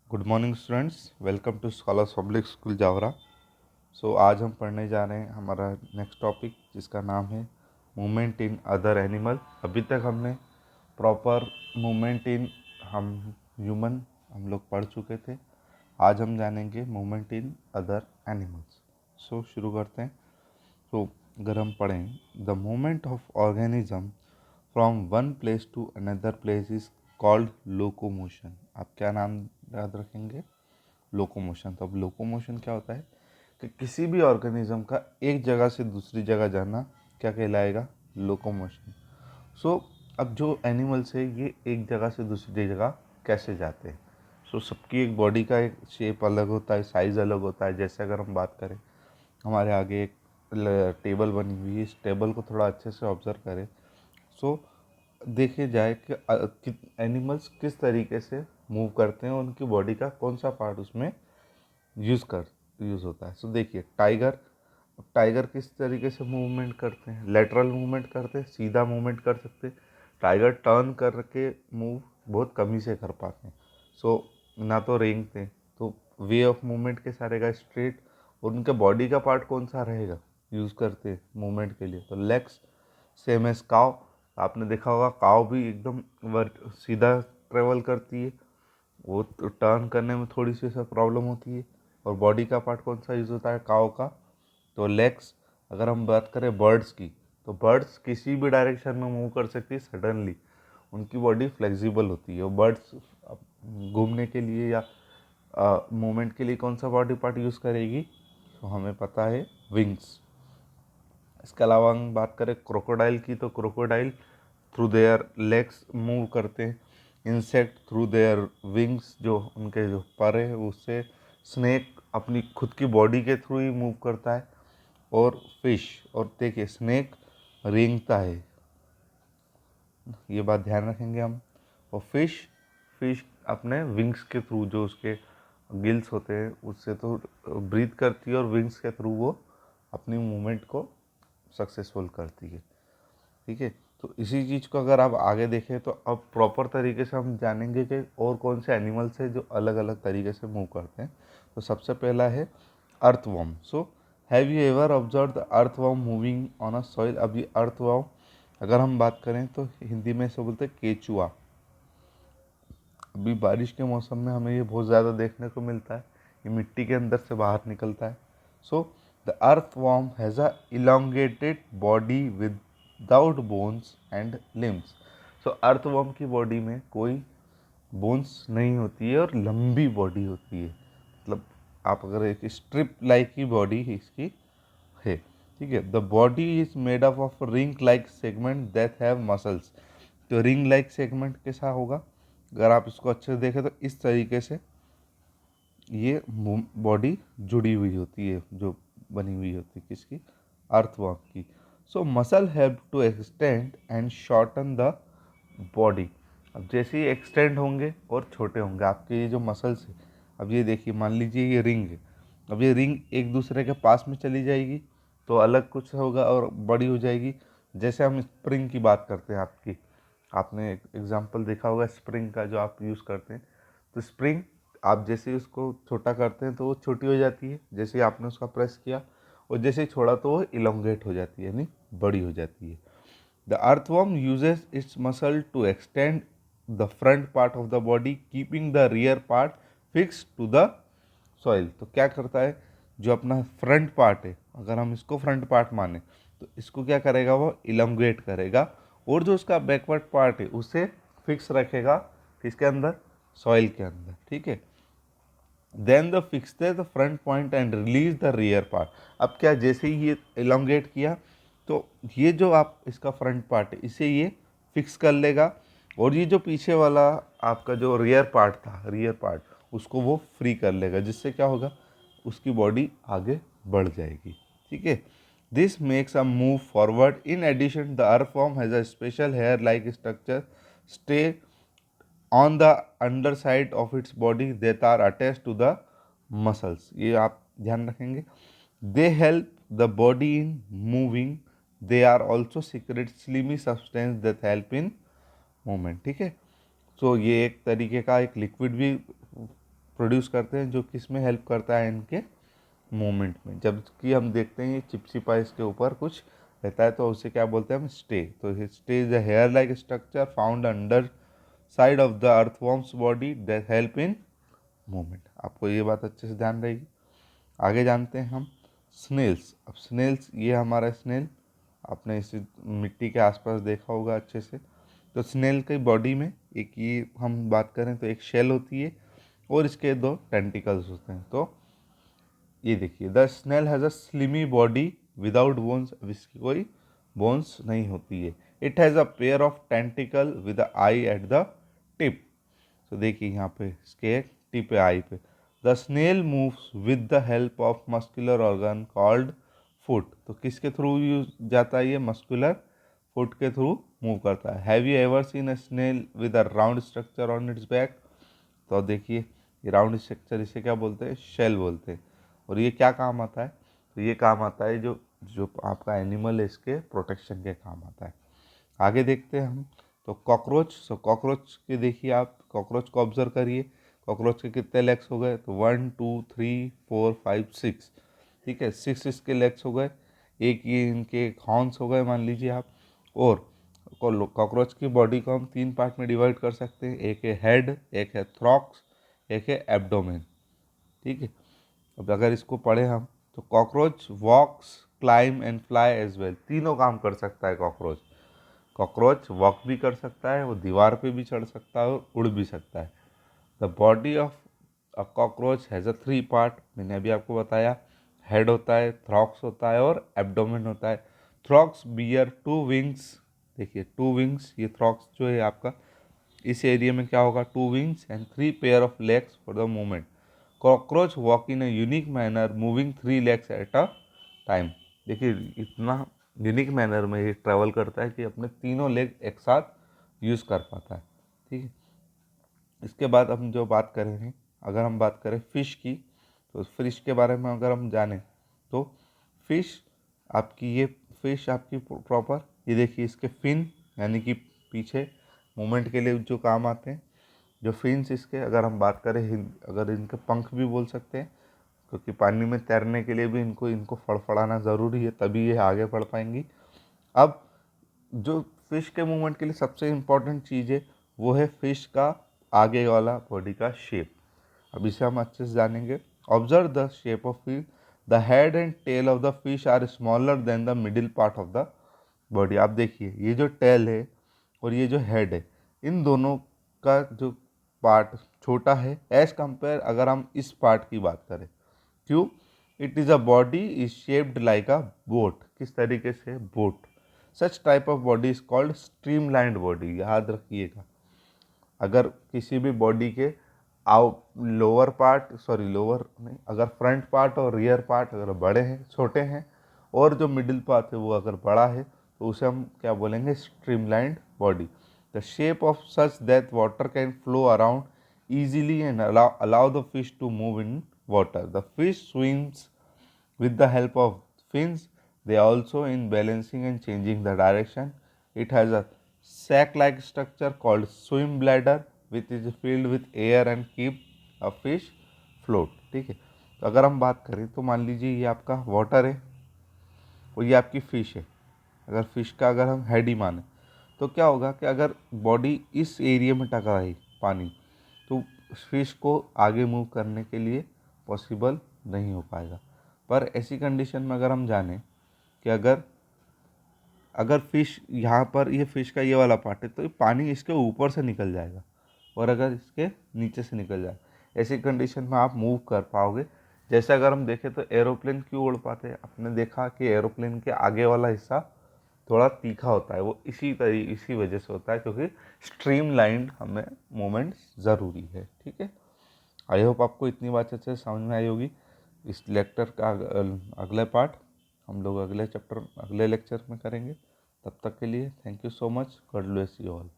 Good morning students, welcome to Scholars Public School Jaora. आज हम पढ़ने जा रहे हैं हमारा नेक्स्ट टॉपिक, जिसका नाम है मूवमेंट इन अदर एनिमल। अभी तक हमने प्रॉपर मूवमेंट इन हम लोग पढ़ चुके थे। आज हम जानेंगे मूवमेंट इन अदर एनिमल्स। शुरू करते हैं। अगर हम पढ़ें, the movement of organism from one place to another place is called locomotion. आप क्या नाम याद रखेंगे? लोकोमोशन। तो अब लोकोमोशन क्या होता है कि किसी भी ऑर्गेनिज्म का एक जगह से दूसरी जगह जाना क्या कहलाएगा? लोकोमोशन। अब जो एनिमल्स है ये एक जगह से दूसरी जगह कैसे जाते हैं? सबकी एक बॉडी का एक शेप अलग होता है, साइज़ अलग होता है। जैसे अगर हम बात करें, हमारे आगे एक टेबल बनी हुई है, इस टेबल को थोड़ा अच्छे से ऑब्जर्व करें। सो देखे जाए कि एनिमल्स किस तरीके से मूव करते हैं, उनकी बॉडी का कौन सा पार्ट उसमें यूज़ होता है। देखिए, टाइगर किस तरीके से मूवमेंट करते हैं? लेटरल मूवमेंट करते हैं, सीधा मूवमेंट कर सकते हैं। टाइगर टर्न करके मूव बहुत कम ही से कर पाते हैं। ना तो रेंगते हैं, तो वे ऑफ मूवमेंट के सारे का स्ट्रेट। और उनके बॉडी का पार्ट कौन सा रहेगा यूज़ करते हैं मूवमेंट के लिए? तो लेग्स। सेम एज काव। आपने देखा होगा, काव भी एकदम सीधा ट्रेवल करती है, वो तो टर्न करने में थोड़ी सी सा प्रॉब्लम होती है। और बॉडी का पार्ट कौन सा यूज़ होता है काव का? तो लेग्स। अगर हम बात करें बर्ड्स की, तो बर्ड्स किसी भी डायरेक्शन में मूव कर सकती है सडनली। उनकी बॉडी फ्लेक्सिबल होती है। और बर्ड्स घूमने के लिए या मूवमेंट के लिए कौन सा बॉडी पार्ट यूज़ करेगी? तो हमें पता है, विंग्स। इसके अलावा हम बात करें क्रोकोडाइल की, तो crocodile through their legs move करते हैं। इंसेक्ट थ्रू देयर विंग्स, जो उनके जो पर है उससे। स्नेक अपनी खुद की बॉडी के थ्रू ही मूव करता है। और फिश, और देखिए स्नेक रेंगता है, ये बात ध्यान रखेंगे हम। और फिश फिश अपने विंग्स के थ्रू, जो उसके गिल्स होते हैं उससे तो ब्रीथ करती है, और विंग्स के थ्रू वो अपनी मूवमेंट को सक्सेसफुल करती है। ठीक है, तो इसी चीज़ को अगर आप आगे देखें तो अब प्रॉपर तरीके से हम जानेंगे कि और कौन से एनिमल्स हैं जो अलग अलग तरीके से मूव करते हैं। तो सबसे पहला है earthworm. Have you ever observe the earthworm moving on a soil? अब ये अर्थवर्म, अगर हम बात करें तो हिंदी में इसे बोलते हैं केचुआ। अभी बारिश के मौसम में हमें ये बहुत ज़्यादा देखने को मिलता है। ये मिट्टी के अंदर से बाहर निकलता है। The earthworm has a elongated body without bones and limbs. Earthworm की बॉडी में कोई बोन्स नहीं होती है और लंबी बॉडी होती है। मतलब आप अगर एक स्ट्रिप लाइक की बॉडी इसकी है। ठीक है, the body is made up of ring like segment that have muscles. तो रिंग लाइक सेगमेंट कैसा होगा? अगर आप इसको अच्छे से देखें तो इस तरीके से ये बॉडी जुड़ी हुई होती है, जो बनी हुई होती है किसकी? अर्थवर्म की। Muscle help to extend and shorten the body. अब जैसे ही एक्सटेंड होंगे और छोटे होंगे आपके ये जो मसल्स है। अब ये देखिए, मान लीजिए ये रिंग है। अब ये रिंग एक दूसरे के पास में चली जाएगी तो अलग कुछ होगा और बड़ी हो जाएगी। जैसे हम स्प्रिंग की बात करते हैं, आपने एक एग्जांपल देखा होगा स्प्रिंग का, जो आप यूज़ करते हैं। तो स्प्रिंग, आप जैसे ही उसको छोटा करते हैं तो वो छोटी हो जाती है, जैसे ही आपने उसका प्रेस किया। और जैसे ही छोड़ा तो वो इलोंगेट हो जाती है, यानी बड़ी हो जाती है। The earthworm uses its muscle to extend the front part of the body, keeping the rear part fixed to the soil। तो क्या करता है, जो अपना फ्रंट पार्ट है, अगर हम इसको फ्रंट पार्ट माने तो इसको क्या करेगा, वो इलोंगेट करेगा। और जो उसका बैकवर्ड पार्ट है उसे फिक्स रखेगा किसके अंदर? सॉइल के अंदर। ठीक है, then the fix the front point and release the rear part. अब क्या, जैसे ही ये इलोंगेट किया तो ये जो आप इसका फ्रंट पार्ट है इसे ये फिक्स कर लेगा। और ये जो पीछे वाला आपका जो रियर पार्ट था, रियर पार्ट, उसको वो फ्री कर लेगा, जिससे क्या होगा, उसकी बॉडी आगे बढ़ जाएगी। ठीक है, this makes a move forward. In addition the earthworm has a special hair like structure setae on the underside of its body that are attached to the muscles। ये आप ध्यान रखेंगे। they help the body in moving। they are also secret slimy substance that help in movement। ठीक है, ये एक तरीके का एक लिक्विड भी प्रोड्यूस करते हैं, जो किस में हेल्प करता है, इनके मूवमेंट में। जबकि हम देखते हैं ये चिपचिपा इसके ऊपर कुछ रहता है तो उसे क्या बोलते हैं हम, स्टे। तो setae is a hair like structure found under side of the earthworm's body that help in movement. आपको ये बात अच्छे से ध्यान रहेगी। आगे जानते हैं हम स्नेल्स। अब स्नेल्स, ये हमारा स्नेल आपने इसे मिट्टी के आसपास देखा होगा अच्छे से। तो स्नेल की बॉडी में एक, ये हम बात करें तो एक शेल होती है और इसके 2 टेंटिकल्स होते हैं। तो ये देखिए, the snail has a slimy body without bones. अब इसकी कोई बोन्स नहीं होती है। It has a pair of tentacle with eye at the tip. तो देखिए यहाँ पे इसके टिप है आई पे। The snail moves with the help of muscular organ called foot. तो किसके थ्रू यूज जाता है ये, मस्कुलर फुट के थ्रू मूव करता है। Have you ever seen a snail with a round structure on it's back. तो देखिए ये राउंड स्ट्रक्चर, इसे क्या बोलते हैं, शेल बोलते हैं। और ये क्या काम आता है, तो ये काम आता है जो जो आपका एनिमल है इसके प्रोटेक्शन के काम आता है। आगे देखते हैं हम तो कॉकरोच। सो कॉकरोच के देखिए, आप कॉकरोच को ऑब्जर्व करिए। कॉकरोच के कितने लेग्स हो गए, तो 1 2 3 4 5 6, ठीक है, 6 इसके लेग्स हो गए। एक ये इनके हॉर्न्स हो गए मान लीजिए आप। और कॉकरोच की बॉडी को हम 3 पार्ट में डिवाइड कर सकते हैं, एक है हेड, एक है थ्रॉक्स, एक है एब्डोमेन, ठीक है। अब अगर इसको पढ़े हम तो cockroach walks, climb and fly as well. तीनों काम कर सकता है कॉकरोच। कॉकरोच वॉक भी कर सकता है, वो दीवार पे भी चढ़ सकता है और उड़ भी सकता है। The body of a cockroach has a 3 part. मैंने अभी आपको बताया, हेड होता है, थ्रॉक्स होता है और एब्डोमेन होता है। थ्रॉक्स बियर 2 विंग्स। देखिए 2 विंग्स, ये थ्रॉक्स जो है आपका इस एरिया में क्या होगा, 2 wings and 3 pair of legs for the movement. Cockroach walk in a unique manner moving 3 legs at a time. देखिए इतना यूनिक मैनर में ये ट्रैवल करता है कि अपने तीनों लेग एक साथ यूज़ कर पाता है, ठीक है। इसके बाद हम जो बात करेंगे, अगर हम बात करें फ़िश की, तो फ़िश के बारे में अगर हम जानें तो फ़िश आपकी, ये फ़िश आपकी प्रॉपर, ये देखिए इसके फिन यानी कि पीछे मूवमेंट के लिए जो काम आते हैं, जो फिन्स इसके, अगर हम बात करें अगर इनके पंख भी बोल सकते हैं, क्योंकि पानी में तैरने के लिए भी इनको इनको फड़फड़ाना ज़रूरी है, तभी ये आगे बढ़ पाएंगी। अब जो फिश के मूवमेंट के लिए सबसे इम्पॉर्टेंट चीज़ है वो है फिश का आगे वाला बॉडी का शेप। अब इसे हम अच्छे से जानेंगे। Observe the shape of fish. The head and tail of the fish are smaller than the middle part of the body. आप देखिए ये जो टेल है और ये जो हेड है, इन दोनों का जो पार्ट छोटा है एज कंपेयर अगर हम इस पार्ट की बात करें। क्यों? It is a body is shaped like a boat. किस तरीके से? Boat. Such type of body is called streamlined body. याद रखिएगा, अगर किसी भी बॉडी के लोअर पार्ट, सॉरी लोअर नहीं, अगर फ्रंट पार्ट और रियर पार्ट अगर बड़े हैं, छोटे हैं, और जो मिडिल पार्ट है वो अगर बड़ा है, तो उसे हम क्या बोलेंगे? Streamlined body. The shape of such that water can flow around easily and allow the fish to move in water. The fish swims with the help of fins. They also in balancing and changing the direction. It has a sac-like structure called swim bladder which is filled with air and keep a fish float. ठीक है, तो अगर हम बात करें तो मान लीजिए ये आपका वाटर है और ये आपकी फ़िश है। अगर फ़िश का अगर हम हेड ही माने तो क्या होगा कि अगर बॉडी इस एरिया में टकराई पानी, तो फिश को आगे मूव करने के लिए पॉसिबल नहीं हो पाएगा। पर ऐसी कंडीशन में अगर हम जानें कि अगर अगर फिश यहाँ पर, ये फिश का ये वाला पार्ट है, तो ये पानी इसके ऊपर से निकल जाएगा और अगर इसके नीचे से निकल जाए, ऐसी कंडीशन में आप मूव कर पाओगे। जैसे अगर हम देखें तो एरोप्लेन क्यों उड़ पाते हैं? आपने देखा कि एरोप्लेन के आगे वाला हिस्सा थोड़ा तीखा होता है, वो इसी वजह से होता है, क्योंकि स्ट्रीमलाइंड हमें मोमेंट ज़रूरी है। ठीक है, आई होप आपको इतनी बात अच्छे से समझ में आई होगी। इस लेक्चर का अगला पार्ट हम लोग अगले लेक्चर में करेंगे। तब तक के लिए thank you so much. God bless you all.